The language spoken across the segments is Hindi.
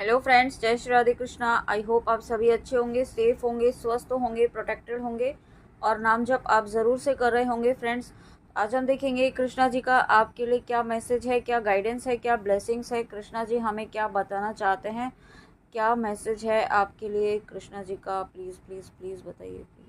हेलो फ्रेंड्स, जय श्री राधे कृष्णा। आई होप आप सभी अच्छे होंगे, सेफ होंगे, स्वस्थ होंगे, प्रोटेक्टेड होंगे और नाम जप आप ज़रूर से कर रहे होंगे। फ्रेंड्स, आज हम देखेंगे कृष्णा जी का आपके लिए क्या मैसेज है, क्या गाइडेंस है, क्या ब्लेसिंग्स है। कृष्णा जी हमें क्या बताना चाहते हैं, क्या मैसेज है आपके लिए कृष्णा जी का। प्लीज़ प्लीज़ प्लीज़ बताइए प्लीज़।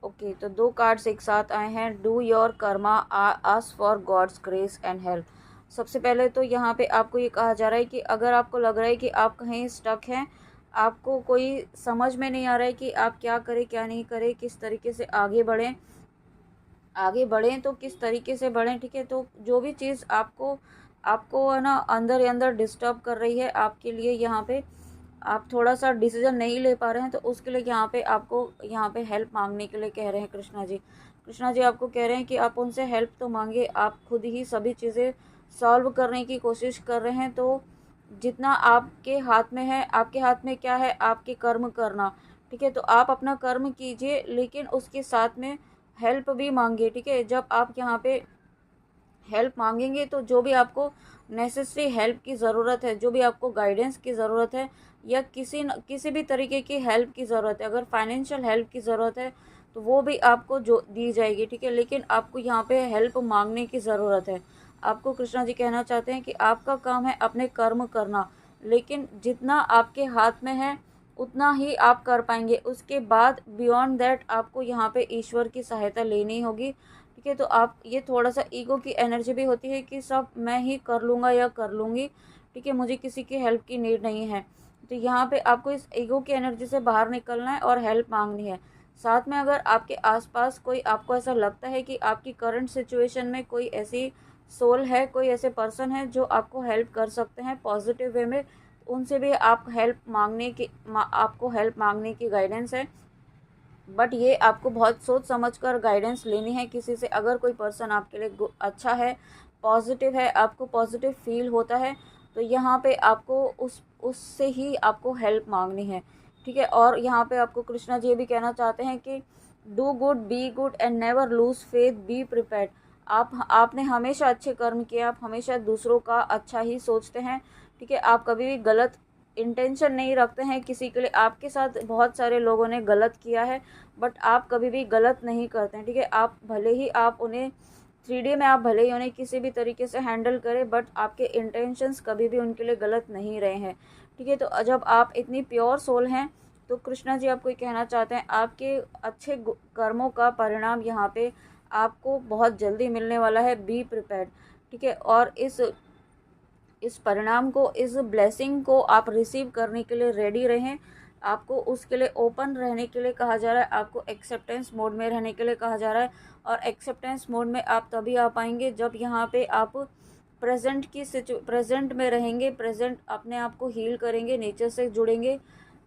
ओके, तो दो कार्ड्स एक साथ आए हैं। Do your karma, ask for God's grace and help. सबसे पहले तो यहाँ पे आपको ये कहा जा रहा है कि अगर आपको लग रहा है कि आप कहीं स्टक हैं, आपको कोई समझ में नहीं आ रहा है कि आप क्या करें क्या नहीं करें, किस तरीके से आगे बढ़ें, आगे बढ़ें तो किस तरीके से बढ़ें। ठीक है, तो जो भी चीज़ आपको आपको है ना अंदर ही अंदर डिस्टर्ब कर रही है आपके लिए, यहाँ पे आप थोड़ा सा डिसीजन नहीं ले पा रहे हैं, तो उसके लिए यहाँ पे आपको यहाँ पे हेल्प मांगने के लिए कह रहे हैं कृष्णा जी। कृष्णा जी आपको कह रहे हैं कि आप उनसे हेल्प तो मांगे, आप खुद ही सभी चीज़ें सॉल्व करने की कोशिश कर रहे हैं। तो जितना आपके हाथ में है, आपके हाथ में क्या है, आपके कर्म करना। ठीक है, तो आप अपना कर्म कीजिए, लेकिन उसके साथ में हेल्प भी मांगिए। ठीक है, जब आप यहाँ पे हेल्प मांगेंगे तो जो भी आपको नेसेसरी हेल्प की ज़रूरत है, जो भी आपको गाइडेंस की ज़रूरत है, या किसी भी तरीके की हेल्प की ज़रूरत है, अगर फाइनेंशियल हेल्प की ज़रूरत है तो वो भी आपको जो दी जाएगी। ठीक है, लेकिन आपको यहाँ पे हेल्प मांगने की ज़रूरत है। आपको कृष्णा जी कहना चाहते हैं कि आपका काम है अपने कर्म करना, लेकिन जितना आपके हाथ में है उतना ही आप कर पाएंगे। उसके बाद बियॉन्ड दैट आपको यहाँ पे ईश्वर की सहायता लेनी होगी। ठीक है, तो आप ये थोड़ा सा ईगो की एनर्जी भी होती है कि सब मैं ही कर लूँगा या कर लूँगी। ठीक है, मुझे किसी की हेल्प की नीड नहीं है। तो यहाँ पे आपको इस ईगो की एनर्जी से बाहर निकलना है और हेल्प मांगनी है। साथ में अगर आपके आसपास कोई, आपको ऐसा लगता है कि आपकी करंट सिचुएशन में कोई ऐसी सोल है, कोई ऐसे पर्सन है जो आपको हेल्प कर सकते हैं पॉजिटिव वे में, उनसे भी आप हेल्प मांगने की आपको हेल्प मांगने की गाइडेंस है। बट ये आपको बहुत सोच समझ कर गाइडेंस लेनी है किसी से। अगर कोई पर्सन आपके लिए अच्छा है, पॉजिटिव है, आपको पॉजिटिव फील होता है, तो यहाँ पे आपको उससे ही आपको हेल्प मांगनी है। ठीक है, और यहाँ पे आपको कृष्णा जी ये भी कहना चाहते हैं कि do good, be good and never lose faith, be prepared. आपने हमेशा अच्छे कर्म किए, आप हमेशा दूसरों का अच्छा ही सोचते हैं। ठीक है, आप कभी भी गलत इंटेंशन नहीं रखते हैं किसी के लिए। आपके साथ बहुत सारे लोगों ने गलत किया है, बट आप कभी भी गलत नहीं करते हैं। ठीक है, आप भले ही आप उन्हें 3D में, आप भले ही उन्हें किसी भी तरीके से हैंडल करें, बट आपके इंटेंशंस कभी भी उनके लिए गलत नहीं रहे हैं। ठीक है, तो जब आप इतनी प्योर सोल हैं, तो कृष्णा जी आपको ये कहना चाहते हैं आपके अच्छे कर्मों का परिणाम यहाँ पे आपको बहुत जल्दी मिलने वाला है। Be prepared. ठीक है, और इस परिणाम को, इस ब्लेसिंग को आप रिसीव करने के लिए रेडी रहें। आपको उसके लिए ओपन रहने के लिए कहा जा रहा है, आपको एक्सेप्टेंस मोड में रहने के लिए कहा जा रहा है। और एक्सेप्टेंस मोड में आप तभी आ पाएंगे जब यहाँ पे आप प्रेजेंट में रहेंगे, प्रेजेंट अपने आप को हील करेंगे, नेचर से जुड़ेंगे,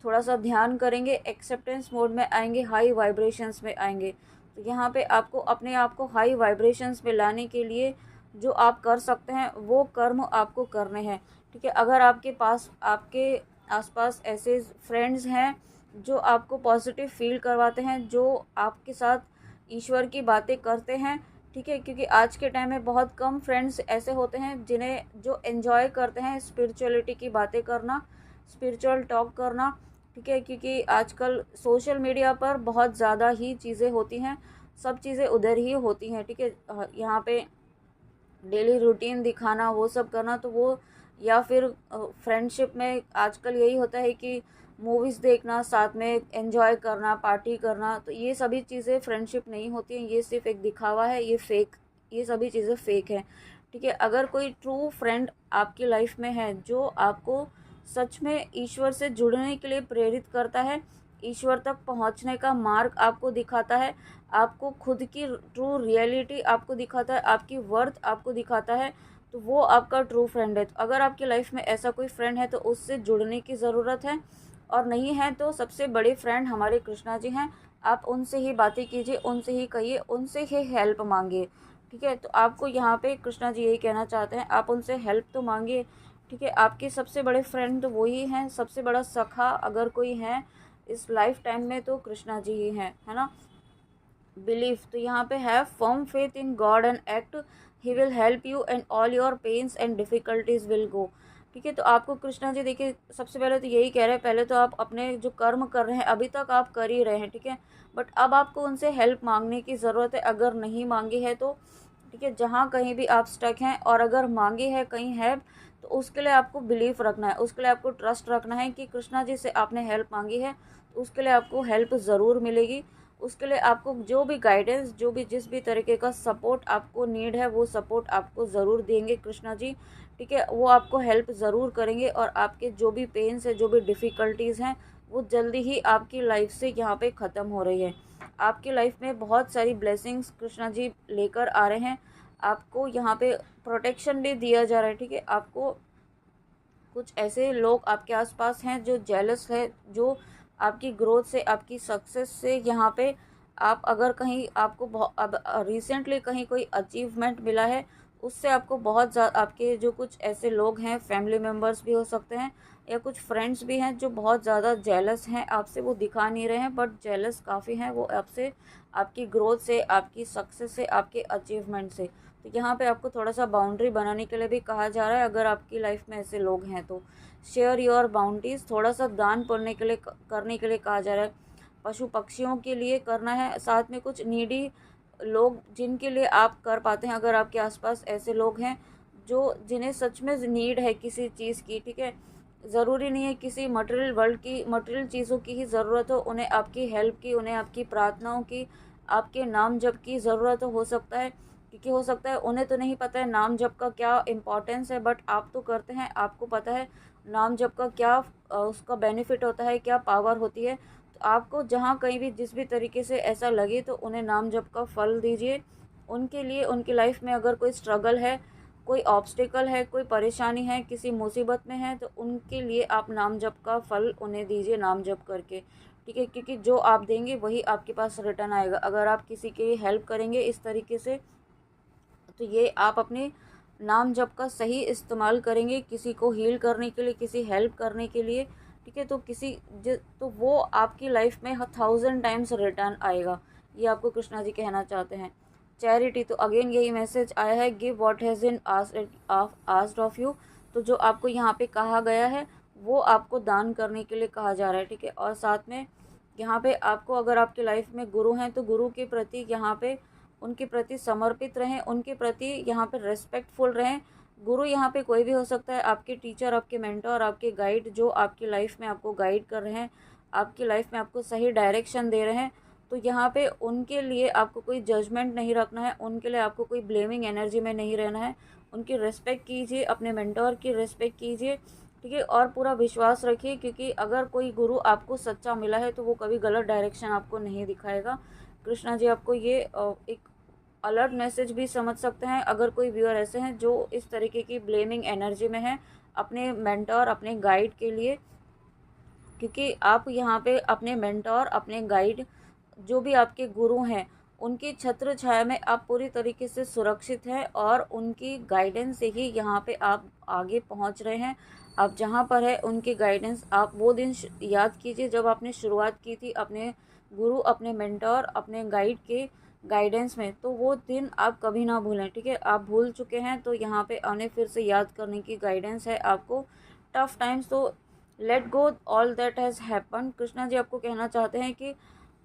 थोड़ा सा ध्यान करेंगे, एक्सेप्टेंस मोड में आएंगे, हाई वाइब्रेशंस में आएंगे। तो यहाँ पे आपको अपने आप को हाई वाइब्रेशंस में लाने के लिए जो आप कर सकते हैं वो कर्म आपको करने हैं। ठीक है, अगर आपके पास, आपके आसपास ऐसे फ्रेंड्स हैं जो आपको पॉजिटिव फील करवाते हैं, जो आपके साथ ईश्वर की बातें करते हैं। ठीक है, क्योंकि आज के टाइम में बहुत कम फ्रेंड्स ऐसे होते हैं जिन्हें जो एंजॉय करते हैं स्पिरिचुअलिटी की बातें करना, स्पिरिचुअल टॉक करना। ठीक है, क्योंकि आजकल सोशल मीडिया पर बहुत ज़्यादा ही चीज़ें होती हैं, सब चीज़ें उधर ही होती हैं। ठीक है, यहाँ पे डेली रूटीन दिखाना, वो सब करना, तो वो, या फिर फ्रेंडशिप में आजकल यही होता है कि मूवीज़ देखना, साथ में एंजॉय करना, पार्टी करना, तो ये सभी चीज़ें फ्रेंडशिप नहीं होती हैं, ये सिर्फ एक दिखावा है, ये फेक, ये सभी चीज़ें फेक हैं। ठीक है, अगर कोई ट्रू फ्रेंड आपकी लाइफ में है जो आपको सच में ईश्वर से जुड़ने के लिए प्रेरित करता है, ईश्वर तक पहुंचने का मार्ग आपको दिखाता है, आपको खुद की ट्रू रियलिटी आपको दिखाता है, आपकी वर्थ आपको दिखाता है, तो वो आपका ट्रू फ्रेंड है। तो अगर आपकी लाइफ में ऐसा कोई फ्रेंड है तो उससे जुड़ने की ज़रूरत है, और नहीं है तो सबसे बड़े फ्रेंड हमारे कृष्णा जी हैं। आप उनसे ही बातें कीजिए, उनसे ही कहिए, उनसे ही हेल्प मांगिए। ठीक है, तो आपको यहाँ पे कृष्णा जी यही कहना चाहते हैं, आप उनसे हेल्प तो मांगिए। ठीक है, आपके सबसे बड़े फ्रेंड तो वही हैं, सबसे बड़ा सखा अगर कोई है इस लाइफ टाइम में तो कृष्णा जी ही हैं, है ना। बिलीफ, तो यहाँ पे have firm faith in God and act he will help you and all your pains and difficulties will go. ठीक है, तो आपको कृष्णा जी देखिए सबसे पहले तो यही कह रहे हैं, पहले तो आप अपने जो कर्म कर रहे हैं अभी तक आप कर ही रहे हैं, ठीक है, बट अब आपको उनसे हेल्प मांगने की ज़रूरत है। अगर नहीं मांगी है तो ठीक है, जहाँ कहीं भी आप स्टक हैं और अगर मांगी है कहीं हेल्प, तो उसके लिए आपको बिलीफ रखना है, उसके लिए आपको ट्रस्ट रखना है कि कृष्णा जी से आपने हेल्प मांगी है तो उसके लिए आपको हेल्प ज़रूर मिलेगी। उसके लिए आपको जो भी गाइडेंस, जो भी जिस भी तरीके का सपोर्ट आपको नीड है वो सपोर्ट आपको ज़रूर देंगे कृष्णा जी। ठीक है, वो आपको हेल्प ज़रूर करेंगे और आपके जो भी पेन्स है, जो भी डिफ़िकल्टीज़ हैं, वो जल्दी ही आपकी लाइफ से यहाँ पे ख़त्म हो रही है। आपकी लाइफ में बहुत सारी ब्लेसिंग्स कृष्णा जी लेकर आ रहे हैं। आपको यहाँ पे प्रोटेक्शन भी दिया जा रहा है। ठीक है, आपको कुछ ऐसे लोग आपके आसपास हैं जो जेलस है, जो आपकी ग्रोथ से, आपकी सक्सेस से, यहाँ पे आप अगर कहीं आपको अब रिसेंटली कहीं कोई अचीवमेंट मिला है, उससे आपको बहुत ज़्यादा, आपके जो कुछ ऐसे लोग हैं, फैमिली मेम्बर्स भी हो सकते हैं या कुछ फ्रेंड्स भी हैं जो बहुत ज़्यादा जेलस हैं आपसे, वो दिखा नहीं रहे हैं बट जेलस काफ़ी हैं वो आपसे, आपकी ग्रोथ से, आपकी सक्सेस से, आपके अचीवमेंट से। तो यहाँ पे आपको थोड़ा सा बाउंड्री बनाने के लिए भी कहा जा रहा है। अगर आपकी लाइफ में ऐसे लोग हैं तो शेयर योर बाउंड्रीज, थोड़ा सा दान पुण्य के लिए करने के लिए कहा जा रहा है। पशु पक्षियों के लिए करना है, साथ में कुछ नीडी लोग जिनके लिए आप कर पाते हैं, अगर आपके आसपास ऐसे लोग हैं जो जिन्हें सच में नीड है किसी चीज़ की। ठीक है, ज़रूरी नहीं है किसी मटेरियल वर्ल्ड की, मटेरियल चीज़ों की ही ज़रूरत हो, उन्हें आपकी हेल्प की, उन्हें आपकी प्रार्थनाओं की, आपके नाम जप की ज़रूरत हो सकता है। क्योंकि हो सकता है उन्हें तो नहीं पता है नाम जप का क्या इम्पोर्टेंस है, बट आप तो करते हैं, आपको पता है नाम जप का क्या उसका बेनिफिट होता है, क्या पावर होती है। तो आपको जहाँ कहीं भी जिस भी तरीके से ऐसा लगे तो उन्हें नाम जप का फल दीजिए। उनके लिए उनकी लाइफ में अगर कोई स्ट्रगल है, कोई ऑब्स्टिकल है, कोई परेशानी है, किसी मुसीबत में है, तो उनके लिए आप नाम जप का फल उन्हें दीजिए नाम जप करके। ठीक है, क्योंकि जो आप देंगे वही आपके पास रिटर्न आएगा। अगर आप किसी की हेल्प करेंगे इस तरीके से, तो ये आप अपने नाम जप का सही इस्तेमाल करेंगे किसी को हील करने के लिए, किसी हेल्प करने के लिए। ठीक है, तो तो वो आपकी लाइफ में 1000 टाइम्स रिटर्न आएगा। ये आपको कृष्णा जी कहना चाहते हैं। चैरिटी, तो अगेन यही मैसेज आया है, give what has been asked of you. तो जो आपको यहाँ पे कहा गया है वो आपको दान करने के लिए कहा जा रहा है। ठीक है, और साथ में यहाँ पे आपको, अगर आपकी लाइफ में गुरु हैं तो गुरु के प्रति यहाँ पे उनके प्रति समर्पित रहें, उनके प्रति यहाँ पे रेस्पेक्टफुल रहें। गुरु यहाँ पे कोई भी हो सकता है, आपके टीचर, आपके मेंटर, आपके गाइड, जो आपकी लाइफ में आपको गाइड कर रहे हैं, आपकी लाइफ में आपको सही डायरेक्शन दे रहे हैं। तो यहाँ पे उनके लिए आपको कोई जजमेंट नहीं रखना है, उनके लिए आपको कोई ब्लेमिंग एनर्जी में नहीं रहना है। उनकी रिस्पेक्ट कीजिए, अपने मेंटर की रिस्पेक्ट कीजिए। ठीक है, और पूरा विश्वास रखिए, क्योंकि अगर कोई गुरु आपको सच्चा मिला है तो वो कभी गलत डायरेक्शन आपको नहीं दिखाएगा। कृष्णा जी आपको ये एक अलर्ट मैसेज भी समझ सकते हैं। अगर कोई व्यूअर ऐसे हैं जो इस तरीके की ब्लेमिंग एनर्जी में है अपने मेंटर, अपने गाइड के लिए, क्योंकि आप यहाँ पे अपने मेंटर, अपने गाइड, जो भी आपके गुरु हैं, उनकी छत्र छाया में आप पूरी तरीके से सुरक्षित हैं और उनकी गाइडेंस से ही यहाँ पे आप आगे पहुँच रहे हैं। आप जहाँ पर है उनकी गाइडेंस, आप वो दिन याद कीजिए जब आपने शुरुआत की थी अपने गुरु, अपने मेंटर, अपने गाइड के गाइडेंस में, तो वो दिन आप कभी ना भूलें। ठीक है, आप भूल चुके हैं तो यहाँ पे उन्हें फिर से याद करने की गाइडेंस है आपको। टफ टाइम्स, तो let go all that has happen. Krishna ji आपको कहना चाहते हैं कि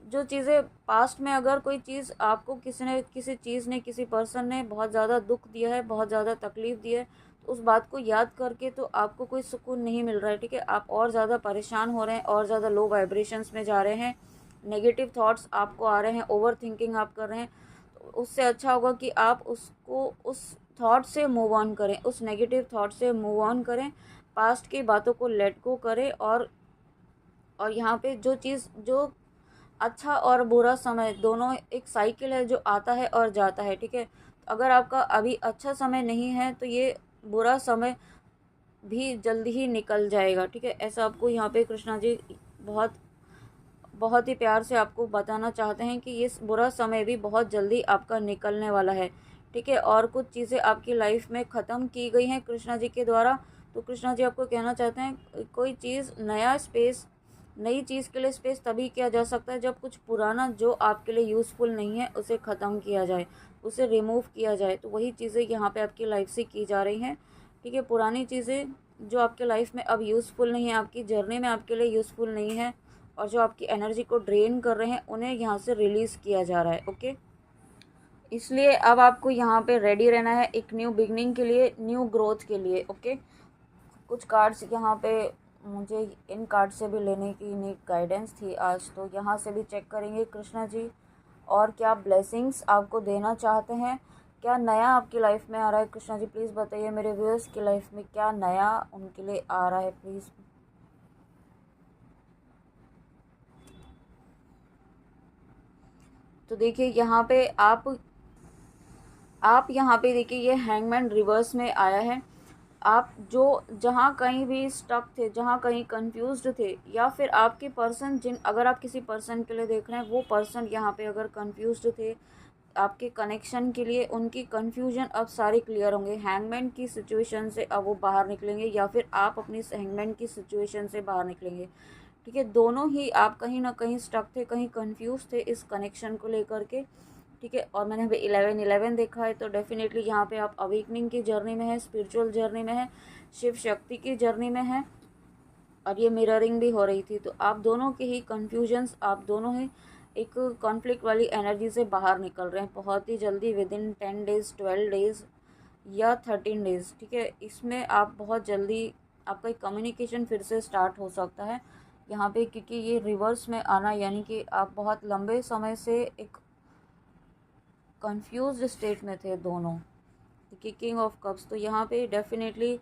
जो चीज़ें पास्ट में, अगर कोई चीज़ आपको किसी चीज़ ने, किसी पर्सन ने बहुत ज़्यादा दुख दिया है, बहुत ज़्यादा तकलीफ़ दी है, तो उस बात को याद करके तो आपको कोई सुकून नहीं मिल रहा है। ठीक है, आप और ज़्यादा परेशान हो रहे हैं, और ज़्यादा लो वाइब्रेशंस में जा रहे हैं, नेगेटिव थॉट्स आपको आ रहे हैं, ओवर थिंकिंग आप कर रहे हैं। तो उससे अच्छा होगा कि आप उसको, उस थॉट से मूव ऑन करें, उस नेगेटिव थॉट से मूव ऑन करें, पास्ट की बातों को लेट गो करें। और यहाँ पे जो चीज़, जो अच्छा और बुरा समय दोनों एक साइकिल है जो आता है और जाता है। ठीक है, अगर आपका अभी अच्छा समय नहीं है तो ये बुरा समय भी जल्दी ही निकल जाएगा। ठीक है, ऐसा आपको यहाँ पे कृष्णा जी बहुत बहुत ही प्यार से आपको बताना चाहते हैं कि ये बुरा समय भी बहुत जल्दी आपका निकलने वाला है। ठीक है, और कुछ चीज़ें आपकी लाइफ में ख़त्म की गई हैं कृष्णा जी के द्वारा। तो कृष्णा जी आपको कहना चाहते हैं, कोई चीज़, नया स्पेस, नई चीज़ के लिए स्पेस तभी किया जा सकता है जब कुछ पुराना जो आपके लिए यूज़फुल नहीं है उसे ख़त्म किया जाए। उसे रिमूव किया जाए। तो वही चीज़ें यहाँ पे आपकी लाइफ से की जा रही हैं, ठीक है। पुरानी चीज़ें जो आपके लाइफ में अब यूज़फुल नहीं है, आपकी जर्नी में आपके लिए यूज़फुल नहीं है, और जो आपकी एनर्जी को ड्रेन कर रहे हैं, उन्हें यहाँ से रिलीज़ किया जा रहा है, ओके। इसलिए अब आपको यहाँ पे रेडी रहना है एक न्यू बिगनिंग के लिए, न्यू ग्रोथ के लिए, ओके। कुछ कार्ड्स यहाँ पे मुझे इन कार्ड से भी लेने की नीड गाइडेंस थी आज, तो यहाँ से भी चेक करेंगे कृष्णा जी, और क्या ब्लेसिंग्स आपको देना चाहते हैं, क्या नया आपकी लाइफ में आ रहा है। कृष्णा जी प्लीज़ बताइए मेरे व्यूअर्स की लाइफ में क्या नया उनके लिए आ रहा है, प्लीज़। तो देखिए यहाँ पे आप यहाँ पे देखिए ये हैंगमैन रिवर्स में आया है। आप जो जहाँ कहीं भी स्टक थे, जहाँ कहीं कंफ्यूज्ड थे, या फिर आपके पर्सन अगर आप किसी पर्सन के लिए देख रहे हैं, वो पर्सन यहाँ पे अगर कंफ्यूज्ड थे आपके कनेक्शन के लिए, उनकी कंफ्यूजन अब सारी क्लियर होंगे। हैंगमैन की सिचुएशन से अब वो बाहर निकलेंगे, या फिर आप अपनी हैंगमैन की सिचुएशन से बाहर निकलेंगे, ठीक है। दोनों ही आप कहीं ना कहीं स्टक थे, कहीं कंफ्यूज थे इस कनेक्शन को लेकर के, ठीक है। और मैंने अभी 11-11 देखा है, तो डेफिनेटली यहाँ पे आप अवेकनिंग की जर्नी में है, स्पिरिचुअल जर्नी में है, शिव शक्ति की जर्नी में है, और ये मिररिंग भी हो रही थी। तो आप दोनों के ही कन्फ्यूजन्स, आप दोनों ही एक कॉन्फ्लिक्ट वाली एनर्जी से बाहर निकल रहे हैं बहुत ही जल्दी, विद इन 10 डेज़, 12 डेज़ या 13 डेज़, ठीक है। इसमें आप बहुत जल्दी आपका एक कम्युनिकेशन फिर से स्टार्ट हो सकता है यहाँ पे, क्योंकि ये रिवर्स में आना यानी कि आप बहुत लंबे समय से एक कंफ्यूज्ड स्टेट में थे दोनों, कि किंग ऑफ कप्स। तो यहाँ पे डेफिनेटली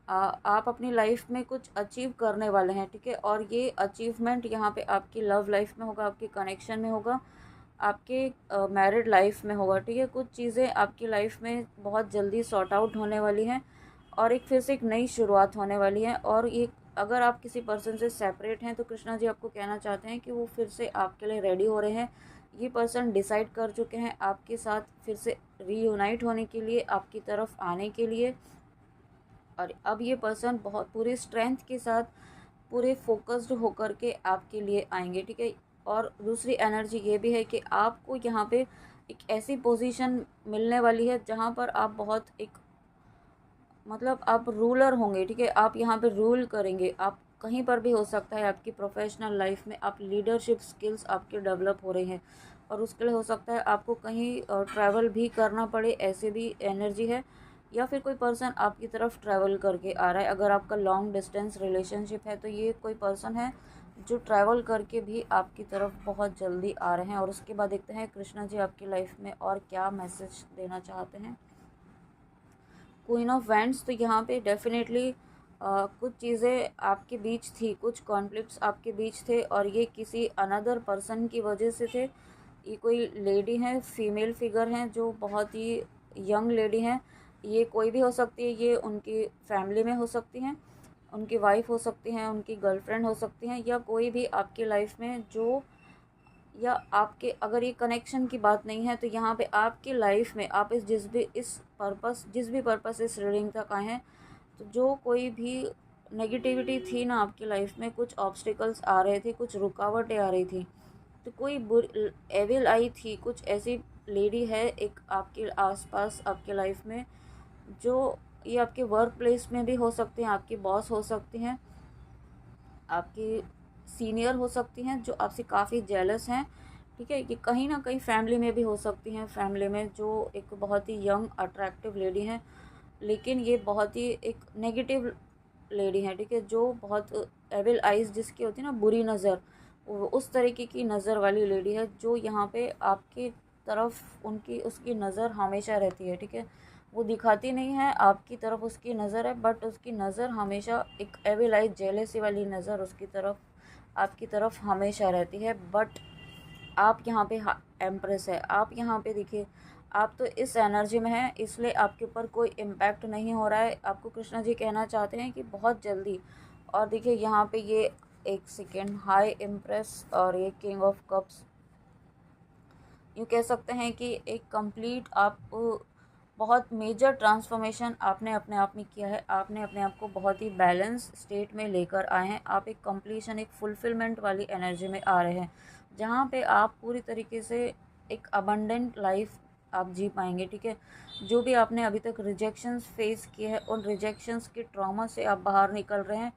आप अपनी लाइफ में कुछ अचीव करने वाले हैं, ठीक है। और ये अचीवमेंट यहाँ पे आपकी लव लाइफ में होगा, आपके कनेक्शन में होगा, आपके मैरिड लाइफ में होगा, ठीक है। कुछ चीज़ें आपकी लाइफ में बहुत जल्दी सॉर्ट आउट होने वाली हैं, और एक फिर से एक नई शुरुआत होने वाली है। और ये अगर आप किसी पर्सन से सेपरेट हैं, तो कृष्णा जी आपको कहना चाहते हैं कि वो फिर से आपके लिए रेडी हो रहे हैं। ये पर्सन डिसाइड कर चुके हैं आपके साथ फिर से रीयूनाइट होने के लिए, आपकी तरफ आने के लिए। और अब ये पर्सन बहुत पूरी स्ट्रेंथ के साथ, पूरे फोकस्ड होकर के आपके लिए आएंगे, ठीक है। और दूसरी एनर्जी ये भी है कि आपको यहाँ पे एक ऐसी पोजीशन मिलने वाली है जहाँ पर आप बहुत एक मतलब आप रूलर होंगे, ठीक है। आप यहाँ पे रूल करेंगे, आप कहीं पर भी हो सकता है आपकी प्रोफेशनल लाइफ में आप लीडरशिप स्किल्स आपके डेवलप हो रहे हैं, और उसके लिए हो सकता है आपको कहीं ट्रैवल भी करना पड़े, ऐसे भी एनर्जी है। या फिर कोई पर्सन आपकी तरफ ट्रैवल करके आ रहा है, अगर आपका लॉन्ग डिस्टेंस रिलेशनशिप है तो ये कोई पर्सन है जो ट्रैवल करके भी आपकी तरफ बहुत जल्दी आ रहे हैं। और उसके बाद देखते हैं कृष्णा जी आपकी लाइफ में और क्या मैसेज देना चाहते हैं। क्वीन ऑफ वैंड्स, तो यहाँ पे डेफिनेटली कुछ चीज़ें आपके बीच थी, कुछ कॉन्फ्लिक्ट्स आपके बीच थे, और ये किसी अनदर पर्सन की वजह से थे। ये कोई लेडी हैं, फीमेल फिगर हैं, जो बहुत ही यंग लेडी हैं। ये कोई भी हो सकती है, ये उनकी फैमिली में हो सकती हैं, उनकी वाइफ हो सकती हैं, उनकी गर्लफ्रेंड हो सकती हैं, या कोई भी आपकी लाइफ में जो, या आपके अगर ये कनेक्शन की बात नहीं है, तो यहाँ पे आपकी लाइफ में आप जिस भी पर्पस इस रीडिंग तक आए हैं, तो जो कोई भी नेगेटिविटी थी ना आपकी लाइफ में, कुछ ऑब्स्टिकल्स आ रहे थे, कुछ रुकावटें आ रही थी, तो कोई एविल आई थी, कुछ ऐसी लेडी है एक आपके आसपास आपके लाइफ में, जो ये आपके वर्क प्लेस में भी हो सकते हैं, आपकी बॉस हो सकती हैं, आपकी सीनियर हो सकती हैं, जो आपसे काफ़ी जेलस हैं, ठीक है। कि कहीं ना कहीं फैमिली में भी हो सकती हैं, फैमिली में जो एक बहुत ही यंग अट्रैक्टिव लेडी हैं, लेकिन ये बहुत ही एक नेगेटिव लेडी हैं, ठीक है। जो बहुत एविल आइज़ जिसकी होती है ना, बुरी नज़र, उस तरीके की नज़र वाली लेडी है, जो यहाँ पे आपकी तरफ उनकी उसकी नज़र हमेशा रहती है, ठीक है। वो दिखाती नहीं है आपकी तरफ उसकी नज़र है, बट उसकी नज़र हमेशा एक एविल आई जेलेसी वाली नज़र उसकी तरफ आपकी तरफ हमेशा रहती है। बट आप यहाँ पे एम्प्रेस है, आप यहाँ पे देखिए, आप तो इस एनर्जी में हैं, इसलिए आपके ऊपर कोई इम्पैक्ट नहीं हो रहा है। आपको कृष्णा जी कहना चाहते हैं कि बहुत जल्दी, और देखिए यहाँ पे ये एक सेकेंड, हाई इम्प्रेस और ये किंग ऑफ कप्स, यूँ कह सकते हैं कि एक कंप्लीट आप बहुत मेजर ट्रांसफॉर्मेशन आपने अपने आप में किया है। आपने अपने आप को बहुत ही बैलेंस स्टेट में लेकर आए हैं। आप एक कंप्लीशन, एक फुलफिलमेंट वाली एनर्जी में आ रहे हैं, जहाँ पे आप पूरी तरीके से एक अबंडेंट लाइफ आप जी पाएंगे। ठीक है, जो भी आपने अभी तक रिजेक्शंस फेस किए हैं उन रिजेक्शंस के ट्रॉमा से आप बाहर निकल रहे हैं।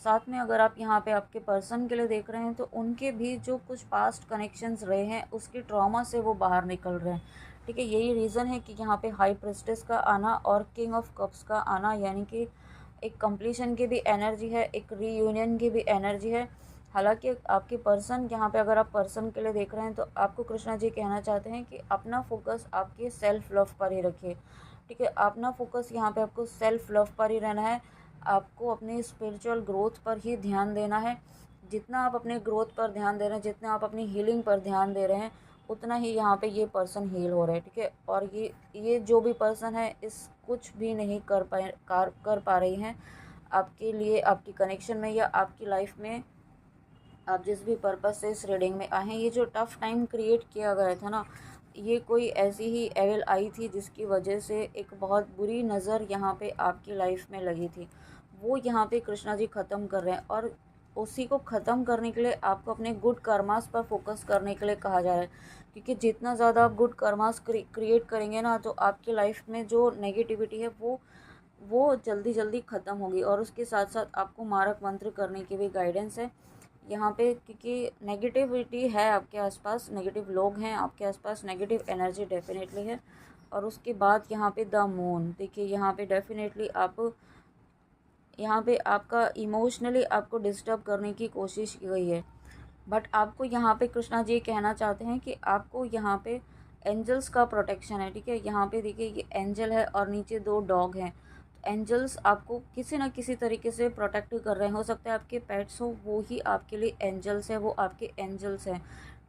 साथ में अगर आप यहाँ पे आपके पर्सन के लिए देख रहे हैं तो उनके भी जो कुछ पास्ट कनेक्शंस रहे हैं उसके ट्रॉमा से वो बाहर निकल रहे हैं। ठीक है, यही रीज़न है कि यहाँ पे हाई प्रेस्टेस का आना और किंग ऑफ कप्स का आना, यानी कि एक कंप्लीशन की भी एनर्जी है, एक रीयूनियन की भी एनर्जी है। हालांकि आपके पर्सन, यहाँ पे अगर आप पर्सन के लिए देख रहे हैं तो आपको कृष्णा जी कहना चाहते हैं कि अपना फोकस आपके सेल्फ लव पर ही रखिए। ठीक है, अपना फोकस यहाँ पे आपको सेल्फ लव पर ही रहना है, आपको अपनी स्पिरिचुअल ग्रोथ पर ही ध्यान देना है। जितना आप अपने ग्रोथ पर ध्यान दे रहे हैं, जितना आप अपनी हीलिंग पर ध्यान दे रहे हैं, उतना ही यहाँ पे ये पर्सन हील हो रहे हैं। ठीक है, और ये जो भी पर्सन है इस कुछ भी नहीं कर पा रही हैं आपके लिए, आपकी कनेक्शन में या आपकी लाइफ में। आप जिस भी पर्पस से इस रीडिंग में आए हैं, ये जो टफ़ टाइम क्रिएट किया गया था ना, ये कोई ऐसी ही एवल आई थी जिसकी वजह से एक बहुत बुरी नज़र यहाँ पे आपकी लाइफ में लगी थी, वो यहाँ पे कृष्णा जी ख़त्म कर रहे हैं। और उसी को ख़त्म करने के लिए आपको अपने गुड कर्मास पर फोकस करने के लिए कहा जा रहा है, क्योंकि जितना ज़्यादा आप गुड कर्मास क्रिएट करेंगे ना, तो आपकी लाइफ में जो नेगेटिविटी है वो जल्दी जल्दी ख़त्म होगी। और उसके साथ साथ आपको मारक मंत्र करने की भी गाइडेंस है यहाँ पे, क्योंकि नेगेटिविटी है आपके आसपास, नेगेटिव लोग हैं आपके आसपास, नेगेटिव एनर्जी डेफिनेटली है। और उसके बाद यहाँ पे द मून, देखिए यहाँ पे डेफिनेटली आप, यहाँ पे आपका इमोशनली आपको डिस्टर्ब करने की कोशिश की गई है, बट आपको यहाँ पे कृष्णा जी कहना चाहते हैं कि आपको यहाँ पे एंजल्स का प्रोटेक्शन है। ठीक है, यहाँ पे देखिए ये एंजल है और नीचे दो डॉग हैं, तो एंजल्स आपको किसी ना किसी तरीके से प्रोटेक्ट कर रहे हैं। हो सकता है आपके पेट्स हो, वो ही आपके लिए एंजल्स है, वो आपके एंजल्स हैं।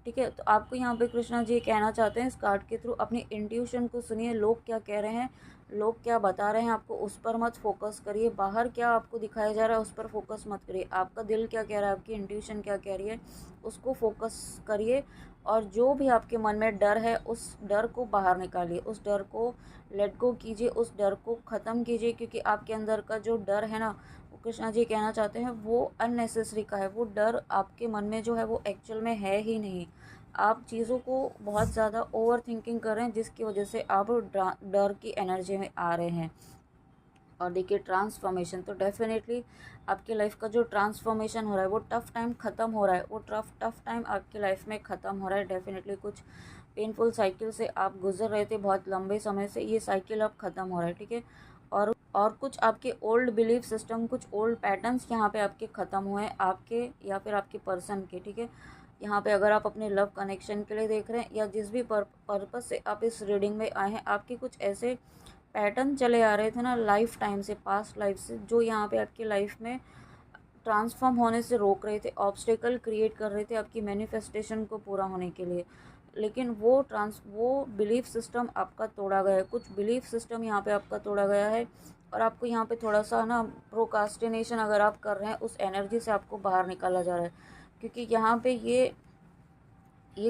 ठीक है, तो आपको यहाँ पे कृष्णा जी कहना चाहते हैं इस कार्ड के थ्रू, अपनी इंट्यूशन को सुनिए, लोग क्या कह रहे हैं, लोग क्या बता रहे हैं आपको, उस पर मत फोकस करिए। बाहर क्या आपको दिखाया जा रहा है उस पर फोकस मत करिए, आपका दिल क्या कह रहा है, आपकी इंट्यूशन क्या कह रही है, उसको फोकस करिए। और जो भी आपके मन में डर है उस डर को बाहर निकालिए, उस डर को लेट गो कीजिए, उस डर को ख़त्म कीजिए, क्योंकि आपके अंदर का जो डर है ना, वो कृष्णा जी कहना चाहते हैं वो अननेसेसरी का है। वो डर आपके मन में जो है वो एक्चुअल में है ही नहीं। आप चीज़ों को बहुत ज़्यादा ओवर थिंकिंग कर रहे हैं, जिसकी वजह से आप डर की एनर्जी में आ रहे हैं। और देखिए ट्रांसफॉर्मेशन, तो डेफिनेटली आपकी लाइफ का जो ट्रांसफॉर्मेशन हो रहा है, वो टफ़ टाइम ख़त्म हो रहा है, वो टफ़ टाइम आपकी लाइफ में ख़त्म हो रहा है। डेफिनेटली कुछ पेनफुल साइकिल से आप गुजर रहे थे बहुत लंबे समय से, ये साइकिल अब ख़त्म हो रहा है। ठीक है, और कुछ आपके ओल्ड बिलीफ सिस्टम, कुछ ओल्ड पैटर्न्स यहाँ पे आपके ख़त्म हुए हैं, आपके या फिर आपके पर्सन के। ठीक है, यहाँ पे अगर आप अपने लव कनेक्शन के लिए देख रहे हैं या जिस भी पर्पस से आप इस रीडिंग में आए हैं, आपके कुछ ऐसे पैटर्न चले आ रहे थे ना लाइफ टाइम से, पास्ट लाइफ से, जो यहाँ पे आपकी लाइफ में ट्रांसफॉर्म होने से रोक रहे थे, ऑब्स्टेकल क्रिएट कर रहे थे आपकी मैनिफेस्टेशन को पूरा होने के लिए। लेकिन वो बिलीफ सिस्टम आपका तोड़ा गया है, कुछ बिलीफ सिस्टम यहाँ पे आपका तोड़ा गया है। और आपको यहाँ पे थोड़ा सा ना प्रोकास्टिनेशन अगर आप कर रहे हैं, उस एनर्जी से आपको बाहर निकाला जा रहा है, क्योंकि यहाँ पे ये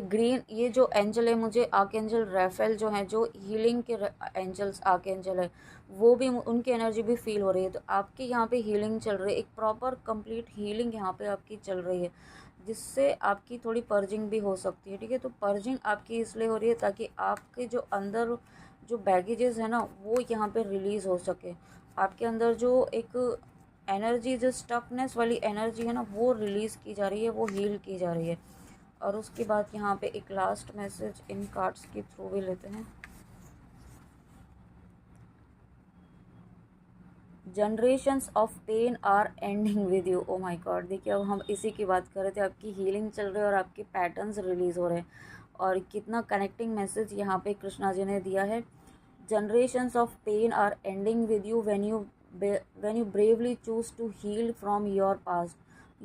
ग्रीन, ये जो एंजल है, मुझे आर्कएंजल राफेल जो हैं, जो हीलिंग के एंजल्स आर्कएंजल है, वो भी उनकी एनर्जी भी फील हो रही है। तो आपके यहाँ पे हीलिंग चल रही है, एक प्रॉपर कंप्लीट हीलिंग यहाँ पे आपकी चल रही है, जिससे आपकी थोड़ी पर्जिंग भी हो सकती है। ठीक है, तो पर्जिंग आपकी इसलिए हो रही है ताकि आपके जो अंदर जो बैगेजेस है ना, वो यहाँ पे रिलीज़ हो सके। आपके अंदर जो एक एनर्जी, जो स्टकनेस वाली एनर्जी है ना, वो रिलीज़ की जा रही है, वो हील की जा रही है। और उसके बाद यहाँ पे एक लास्ट मैसेज इन कार्ड्स के थ्रू भी लेते हैं। Generations of pain are ending with you. Oh my God, देखिए अब हम इसी की बात कर रहे थे, आपकी हीलिंग चल रही है और आपके पैटर्न्स रिलीज़ हो रहे हैं, और कितना कनेक्टिंग मैसेज यहाँ पे कृष्णा जी ने दिया है। Generations of pain are ending with you when you bravely choose to heal from your past.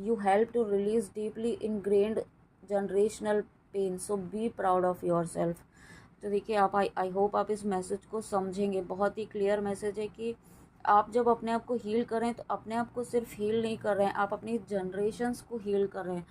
You help to release deeply ingrained generational pain, so be proud of yourself. तो देखिए आप, आई होप आप इस मैसेज को समझेंगे, बहुत ही क्लियर मैसेज है कि आप जब अपने आप को हील करें तो अपने आप को सिर्फ हील नहीं कर रहे हैं, आप अपनी जनरेशन्स को हील कर रहे हैं।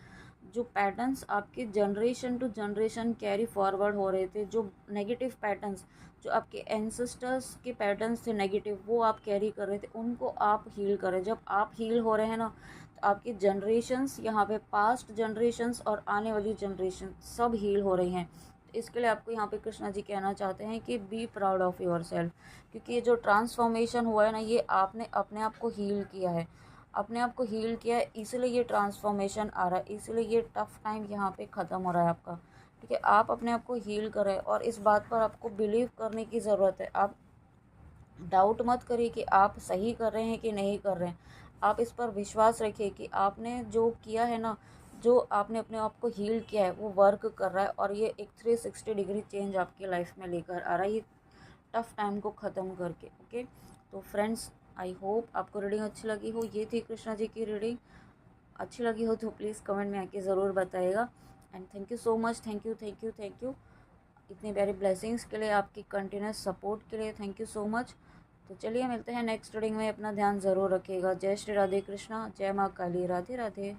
जो पैटर्न्स आपके generation to generation carry forward हो रहे थे, जो नेगेटिव पैटर्न्स, जो आपके एंसेस्टर्स के पैटर्न्स थे नेगेटिव, वो आप कैरी कर रहे थे, उनको आप हील कर रहे हैं। जब आप हील हो रहे हैं ना, तो आपकी जनरेशन्स, यहाँ पे पास्ट जनरेशन्स और आने वाली जनरेशन सब हील हो रही हैं। इसके लिए आपको यहाँ पे कृष्णा जी कहना चाहते हैं कि be proud of your self, क्योंकि ये जो ट्रांसफॉर्मेशन हुआ है ना, ये आपने अपने आप को हील किया है, अपने आप को हील किया है, इसलिए ये ट्रांसफॉर्मेशन आ रहा है, इसलिए ये टफ टाइम यहाँ पे ख़त्म हो रहा है आपका। ठीक है, आप अपने आप को हील कर रहे हैं और इस बात पर आपको बिलीव करने की ज़रूरत है। आप डाउट मत करिए कि आप सही कर रहे हैं कि नहीं कर रहे हैं। आप इस पर विश्वास रखिए कि आपने जो किया है ना, जो आपने अपने आप को हील किया है, वो वर्क कर रहा है और ये एक 360 डिग्री चेंज आपकी लाइफ में लेकर आ रहा है, ये टफ टाइम को ख़त्म करके। ओके, तो फ्रेंड्स, आई होप आपको रीडिंग अच्छी लगी हो। ये थी कृष्णा जी की रीडिंग। अच्छी लगी हो तो प्लीज़ कमेंट में आके ज़रूर बताइएगा। And thank you so much, thank you thank you thank you इतनी प्यारी ब्लेसिंग्स के लिए, आपकी कंटिन्यूस सपोर्ट के लिए थैंक यू सो मच। तो चलिए मिलते हैं नेक्स्ट रीडिंग में। अपना ध्यान ज़रूर रखिएगा। जय श्री राधे कृष्णा, जय माँ काली, राधे राधे।